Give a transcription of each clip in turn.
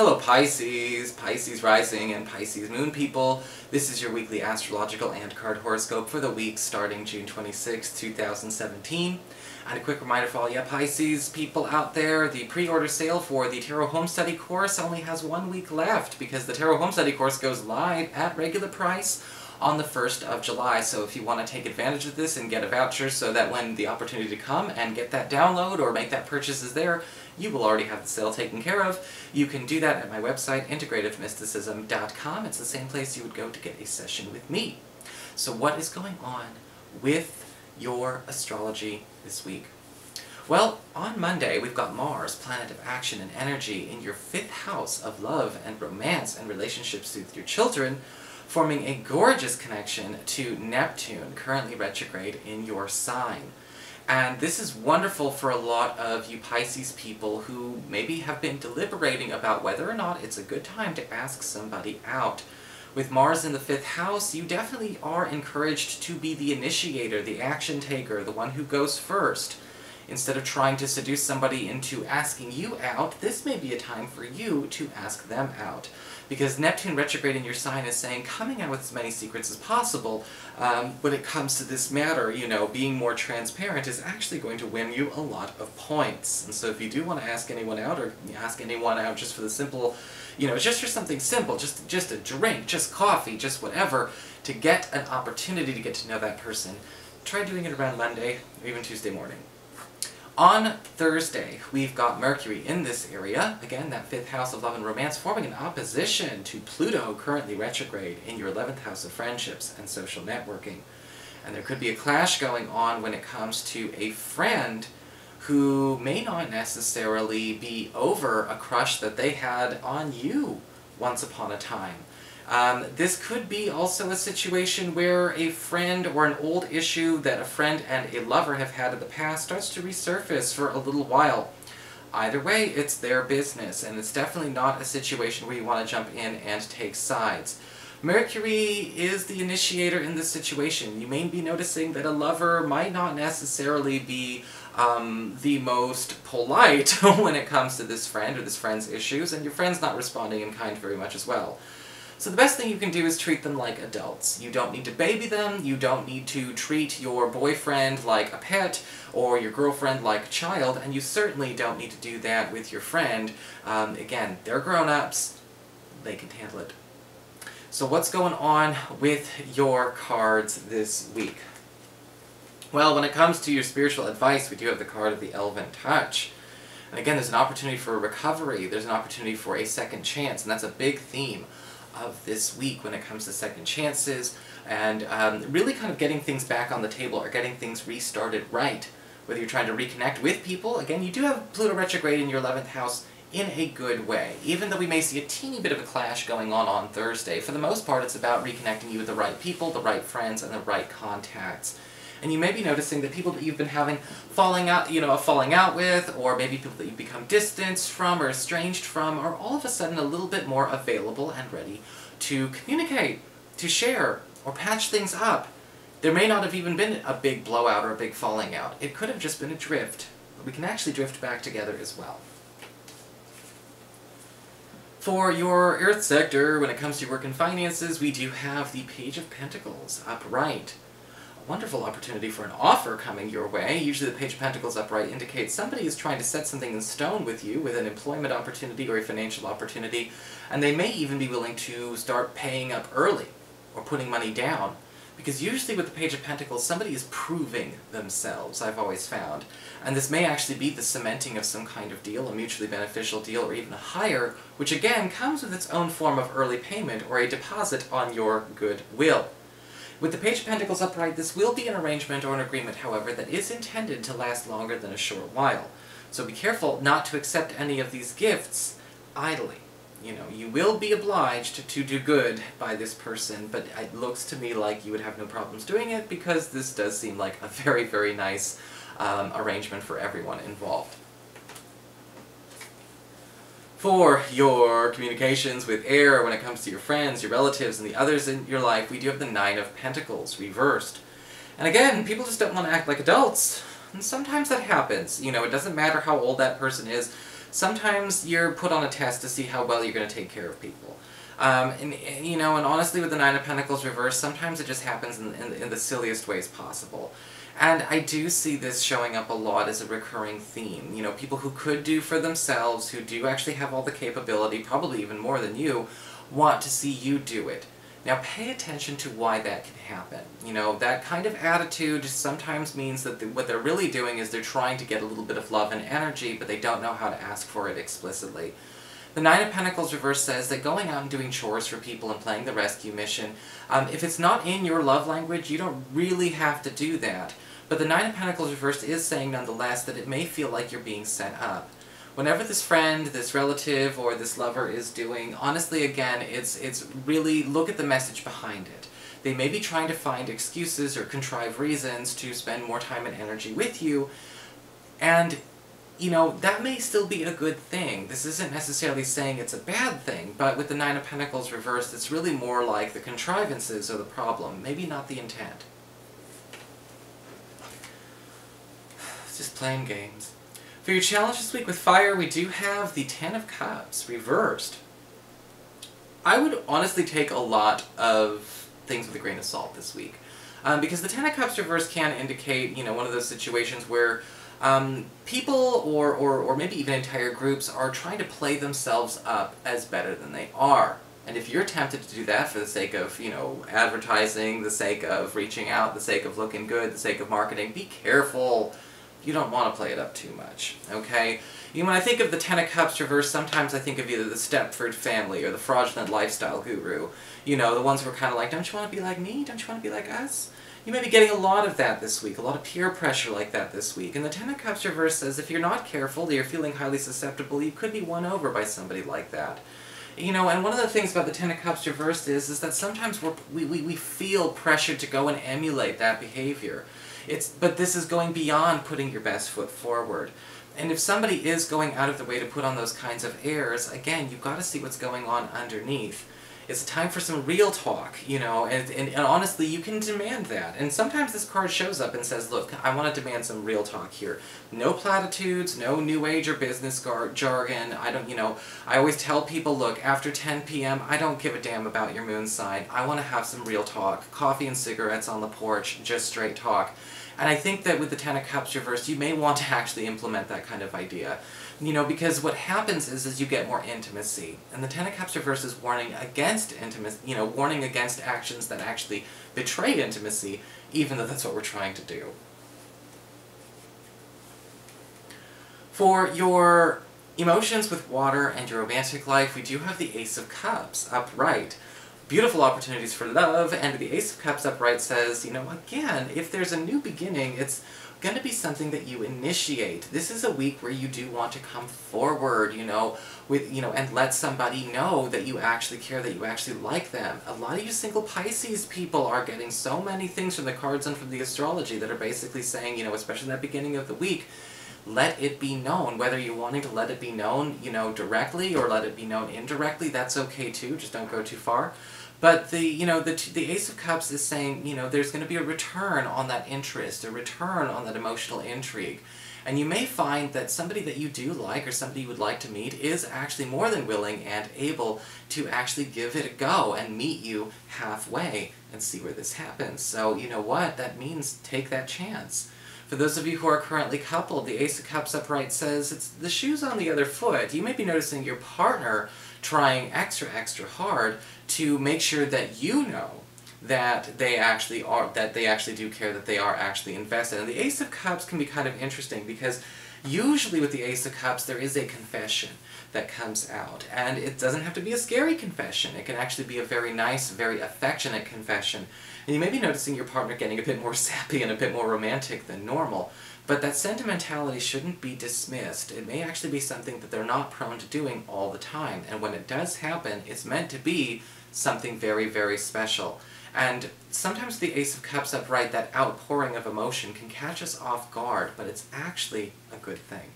Hello Pisces, Pisces rising and Pisces moon people. This is your weekly astrological and card horoscope for the week starting June 26, 2017. And a quick reminder for all you Pisces people out there, the pre-order sale for the Tarot Home Study course only has 1 week left because the Tarot Home Study course goes live at regular price on the 1st of July. So if you want to take advantage of this and get a voucher so that when the opportunity to come and get that download or make that purchase is there, you will already have the sale taken care of. You can do that at my website, integrativemysticism.com. It's the same place you would go to get a session with me. So what is going on with your astrology this week? Well, on Monday we've got Mars, planet of action and energy, in your 5th house of love and romance and relationships with your children, forming a gorgeous connection to Neptune, currently retrograde in your sign. And this is wonderful for a lot of you Pisces people who maybe have been deliberating about whether or not it's a good time to ask somebody out. With Mars in the 5th house, you definitely are encouraged to be the initiator, the action taker, the one who goes first. Instead of trying to seduce somebody into asking you out, this may be a time for you to ask them out. Because Neptune retrograde in your sign is saying coming out with as many secrets as possible when it comes to this matter, you know, being more transparent is actually going to win you a lot of points. And so if you do want to ask anyone out, or ask anyone out just for the simple, you know, just for something simple, just a drink, just coffee, just whatever, to get an opportunity to get to know that person, try doing it around Monday or even Tuesday morning. On Thursday, we've got Mercury in this area, again, that 5th house of love and romance, forming an opposition to Pluto, currently retrograde in your 11th house of friendships and social networking. And there could be a clash going on when it comes to a friend who may not necessarily be over a crush that they had on you once upon a time. This could be also a situation where a friend or an old issue that a friend and a lover have had in the past starts to resurface for a little while. Either way, it's their business, and it's definitely not a situation where you want to jump in and take sides. Mercury is the initiator in this situation. You may be noticing that a lover might not necessarily be the most polite when it comes to this friend or this friend's issues, and your friend's not responding in kind very much as well. So the best thing you can do is treat them like adults. You don't need to baby them, you don't need to treat your boyfriend like a pet, or your girlfriend like a child, and you certainly don't need to do that with your friend. Again, they're grown-ups, they can handle it. So what's going on with your cards this week? Well, when it comes to your spiritual advice, we do have the card of the Elven Touch. And again, there's an opportunity for recovery, there's an opportunity for a second chance, and that's a big theme of this week when it comes to second chances and really kind of getting things back on the table or getting things restarted right. Whether you're trying to reconnect with people, again, you do have Pluto retrograde in your 11th house in a good way. Even though we may see a teeny bit of a clash going on Thursday, for the most part it's about reconnecting you with the right people, the right friends, and the right contacts. And you may be noticing that people that you've been having falling out with, or maybe people that you've become distanced from or estranged from, are all of a sudden a little bit more available and ready to communicate, to share, or patch things up. There may not have even been a big blowout or a big falling out. It could have just been a drift. But we can actually drift back together as well. For your Earth sector, when it comes to work and finances, we do have the Page of Pentacles upright. Wonderful opportunity for an offer coming your way. Usually the Page of Pentacles upright indicates somebody is trying to set something in stone with you, with an employment opportunity or a financial opportunity, and they may even be willing to start paying up early or putting money down. Because usually with the Page of Pentacles, somebody is proving themselves, I've always found. And this may actually be the cementing of some kind of deal, a mutually beneficial deal, or even a hire, which again comes with its own form of early payment or a deposit on your goodwill. With the Page of Pentacles upright, this will be an arrangement or an agreement, however, that is intended to last longer than a short while. So be careful not to accept any of these gifts idly. You know, you will be obliged to do good by this person, but it looks to me like you would have no problems doing it because this does seem like a very, very nice arrangement for everyone involved. For your communications with air, when it comes to your friends, your relatives, and the others in your life, we do have the Nine of Pentacles reversed. And again, people just don't want to act like adults. And sometimes that happens. You know, it doesn't matter how old that person is. sometimes you're put on a test to see how well you're going to take care of people. And honestly, with the Nine of Pentacles reversed, sometimes it just happens in the silliest ways possible. And I do see this showing up a lot as a recurring theme. You know, people who could do for themselves, who do actually have all the capability, probably even more than you, want to see you do it. Now pay attention to why that can happen. You know, that kind of attitude sometimes means that what they're really doing is they're trying to get a little bit of love and energy, but they don't know how to ask for it explicitly. The Nine of Pentacles reverse says that going out and doing chores for people and playing the rescue mission, if it's not in your love language, you don't really have to do that. But the Nine of Pentacles reverse is saying nonetheless that it may feel like you're being set up. Whenever this friend, this relative, or this lover is doing, honestly, again, it's really look at the message behind it. They may be trying to find excuses or contrive reasons to spend more time and energy with you, and, you know, that may still be a good thing. This isn't necessarily saying it's a bad thing, but with the Nine of Pentacles reversed, it's really more like the contrivances are the problem, maybe not the intent. It's just playing games. For your challenge this week with fire, we do have the Ten of Cups reversed. I would honestly take a lot of things with a grain of salt this week. Because the Ten of Cups reversed can indicate, you know, one of those situations where people or maybe even entire groups are trying to play themselves up as better than they are. And if you're tempted to do that for the sake of, you know, advertising, the sake of reaching out, the sake of looking good, the sake of marketing, be careful. You don't want to play it up too much, okay? You know, when I think of the Ten of Cups reversed, sometimes I think of either the Stepford family or the fraudulent lifestyle guru. You know, the ones who are kind of like, don't you want to be like me? Don't you want to be like us? You may be getting a lot of that this week, a lot of peer pressure like that this week. And the Ten of Cups reversed says if you're not careful, you're feeling highly susceptible, you could be won over by somebody like that. You know, and one of the things about the Ten of Cups reversed is that sometimes we feel pressured to go and emulate that behavior. But this is going beyond putting your best foot forward. And if somebody is going out of the way to put on those kinds of airs, again, you've got to see what's going on underneath. It's time for some real talk, you know, and honestly, you can demand that. And sometimes this card shows up and says, look, I want to demand some real talk here. No platitudes, no new age or business jargon. I always tell people, look, after 10 p.m., I don't give a damn about your moon sign. I want to have some real talk. Coffee and cigarettes on the porch, just straight talk. And I think that with the Ten of Cups reversed, you may want to actually implement that kind of idea. You know, because what happens is you get more intimacy. And the Ten of Cups reversed is warning against intimacy, you know, warning against actions that actually betray intimacy, even though that's what we're trying to do. For your emotions with water and your romantic life, we do have the Ace of Cups upright. Beautiful opportunities for love, and the Ace of Cups upright says, you know, again, if there's a new beginning, it's going to be something that you initiate. This is a week where you do want to come forward, you know, and let somebody know that you actually care, that you actually like them. A lot of you single Pisces people are getting so many things from the cards and from the astrology that are basically saying, you know, especially in that beginning of the week, let it be known. Whether you're wanting to let it be known, you know, directly or let it be known indirectly, that's okay too, just don't go too far. But the Ace of Cups is saying, you know, there's going to be a return on that interest, a return on that emotional intrigue. And you may find that somebody that you do like or somebody you would like to meet is actually more than willing and able to actually give it a go and meet you halfway and see where this happens. So, you know what? That means take that chance. For those of you who are currently coupled, the Ace of Cups upright says it's the shoe's on the other foot. You may be noticing your partner trying extra hard to make sure that you know that they actually do care, that they are actually invested. And the Ace of Cups can be kind of interesting because usually with the Ace of Cups there is a confession that comes out. And it doesn't have to be a scary confession. It can actually be a very nice, very affectionate confession. And you may be noticing your partner getting a bit more sappy and a bit more romantic than normal. But that sentimentality shouldn't be dismissed. It may actually be something that they're not prone to doing all the time. And when it does happen, it's meant to be something very, very special. And sometimes the Ace of Cups upright, that outpouring of emotion, can catch us off guard, but it's actually a good thing.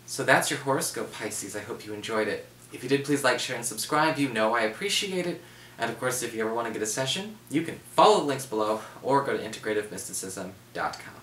So that's your horoscope, Pisces. I hope you enjoyed it. If you did, please like, share, and subscribe. You know I appreciate it. And of course, if you ever want to get a session, you can follow the links below or go to integrativemysticism.com.